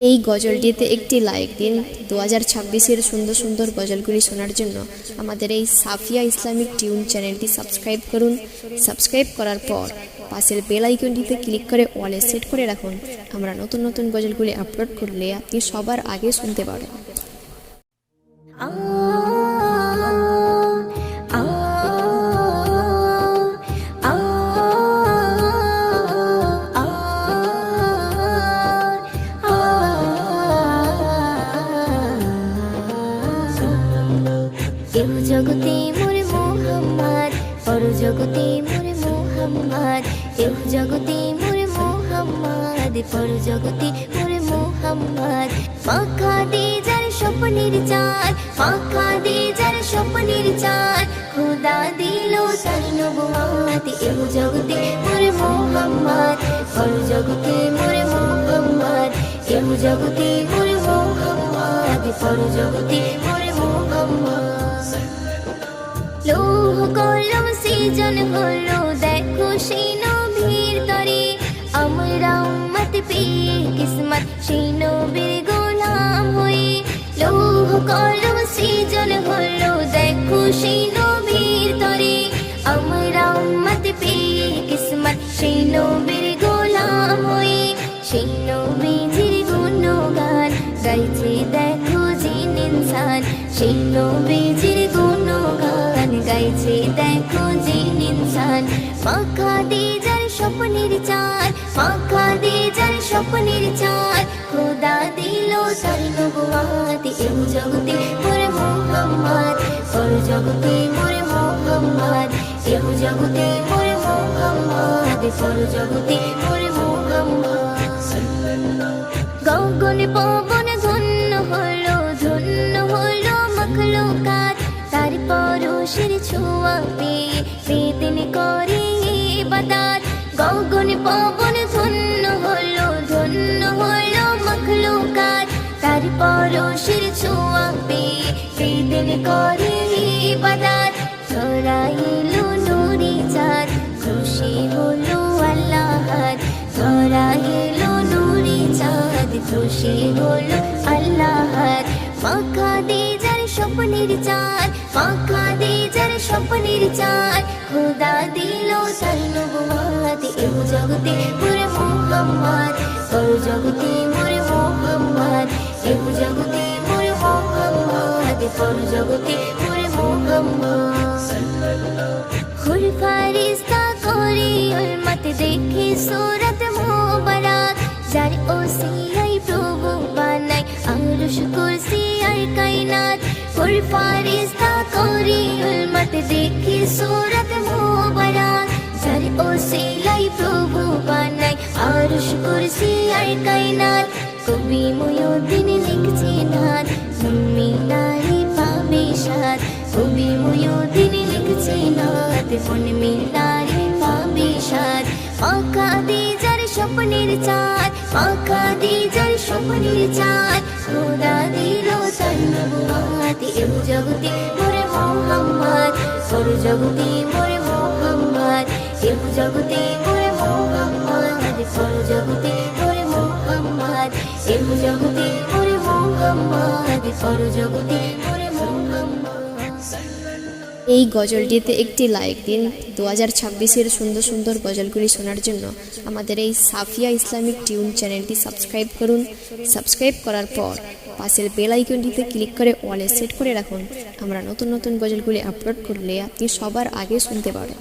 এই গজলটিতে একটি লাইক দিন। 2026-এর সুন্দর সুন্দর গজলগুলি শোনার জন্য আমাদের এই সাফিয়া ইসলামিক টিউন চ্যানেলটি সাবস্ক্রাইব করুন। সাবস্ক্রাইব করার পর পাশের বেল আইকনটিতে ক্লিক করে অলে সেট করে রাখুন। আমরা নতুন নতুন গজলগুলি আপলোড করলে আপনি সবার আগে শুনতে পারেন। এহ জগতে মোরে মোহাম্মদ, পর জগতে মোরে মোহাম্মদ। এহ জগতে মোরে মোহাম্মদ, পর জগতে মোরে মোহাম্মদ। মাখা দে যার স্বপ্নের চাঁদ, মাখা দে যার স্বপ্নের চাঁদ, খোদা দিল তার নবুয়ত। এহ জগতে মোরে মোহাম্মদ, পর জগতে মোরে মোহাম্মদ। এহ জগতে মোরে মোহাম্মদ, পর জগতে মোরে মোহাম্মদ। লৌহ কলম সৃজন হলো, দেখো সেই নবীর তরে। আমরা উম্মত পেয়ে কিসমত সেই নবীর গোলাম হয়ে। লৌহ কলম সৃজন হলো, দেখো সেই নবীর তরে। আমরা উম্মত পেয়ে কিসমত সেই নবীর গোলাম হয়ে। সেই নবীজির গুণগান গাইছে দেখো জিন ইনসান। সেই নবীজির গুণগান গাইছে দেখো জিন ইনসান। মাখা দে যার স্বপ্নের চাঁদ, মাখা দে যার স্বপ্নের চাঁদ, খোদা দিল তার নবুয়ত। এহ জগতে মোরে মোহাম্মদ, পর জগতে মোরে মোহাম্মদ। এহ জগতে মোরে মোহাম্মদ, পর জগতে মোরে মোহাম্মদ। গগন পবন ধন্য হলো, ধন্য হলো মখলুকাত। তার পরশের ছোঁয়া পেয়ে বেদিন করে ইবাদত। গগন পবন ধন্য হলো, ধন্য হলো মখলুকাত। তার পরশের ছোঁয়া পেয়ে বেদিন করে ইবাদত। ধরাইলো নূরি চাঁদ, খুশি হলো আল্লাহ। ধরাইলো নূরি চাঁদ, খুশি হলো আল্লাহ। মাখা দে যার স্বপ্নের চাঁদ, মাখা দে যার স্বপ্নের চাঁদ, খোদা দিল তার নবুয়ত। এহ জগতে মোরে মোহাম্মদ, পর জগতে মোরে মোহাম্মদ। এহ জগতে মোরে মোহাম্মদ, পর জগতে মোরে মোহাম্মদ। হুর ফারিস্তা করে উম্মত দেখে সূরত মুবারক। যার ওসিয়াই প্রভু বানাই আরশ কুরসি আর কায়নাত। হুর ফারিস্তা করে উম্মত দেখে সূরত মুবারক। যার ওসিয়াই প্রভু বানাই আরশ কুরসি আর কায়নাত। কবি মুয়ুদ্দিন লিখছে নাত, মিনারে পাবে সাথ। কবি মুয়ুদ্দিন লিখছে নাত, মিনারে পাবে সাথ। মাখা দে যার স্বপ্নের চাঁদ, মাখা দে যার স্বপ্নের চাঁদ, খোদা দিল তার নবুয়ত। এহ জগতে মোরে মোহাম্মদ, পর জগতে মোরে মোহাম্মদ। এহ জগতে মোরে মোহাম্মদ, পর জগতে মোরে মোহাম্মদ। এহ জগতে মোরে মোহাম্মদ, পর জগতে মোরে মোহাম্মদ। এই গজলটিতে একটি লাইক দিন। 2026-এর সুন্দর সুন্দর গজলগুলি শোনার জন্য আমাদের এই সাফিয়া ইসলামিক টিউন চ্যানেলটি সাবস্ক্রাইব করুন। সাবস্ক্রাইব করার পর পাশের বেল আইকনটিতে ক্লিক করে অলে সেট করে রাখুন। আমরা নতুন নতুন গজলগুলি আপলোড করলে আপনি সবার আগে শুনতে পারেন।